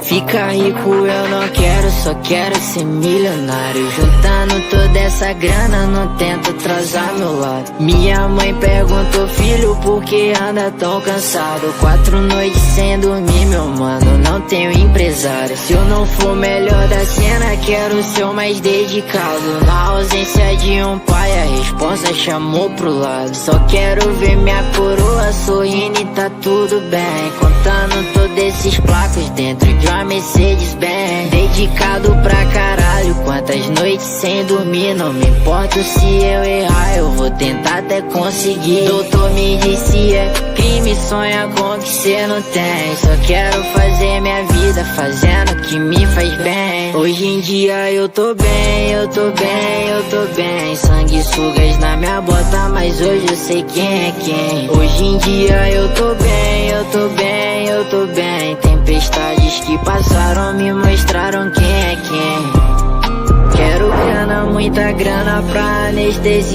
Ficar rico eu não quero, só quero ser milionário. Juntando toda essa grana, não tento atrasar meu lado. Minha mãe perguntou, filho, por que anda tão cansado? 4 noites sem dormir, meu mano, não tenho empresário. Se eu não for o melhor da cena, quero ser o mais dedicado. Na ausência de um pai, a responsa chamou pro lado. Só quero ver minha coroa sorrindo e tá tudo bem. Contando todos esses placos dentro de uma Mercedes-Benz. Dedicado pra caralho, quantas noites sem dormir. Não me importo se eu errar, eu vou tentar até conseguir. Doutor me disse é crime, sonha com o que cê não tem. Só quero fazer minha vida fazendo o que me faz bem. Hoje em dia eu tô bem, eu tô bem, eu tô bem. Sanguessugas na minha bota, mas hoje eu sei quem é quem. Hoje em dia eu tô bem, eu tô bem, eu tô bem. Tempestades que passaram me mostraram quem é quem. Quero grana, muita grana pra anestesia.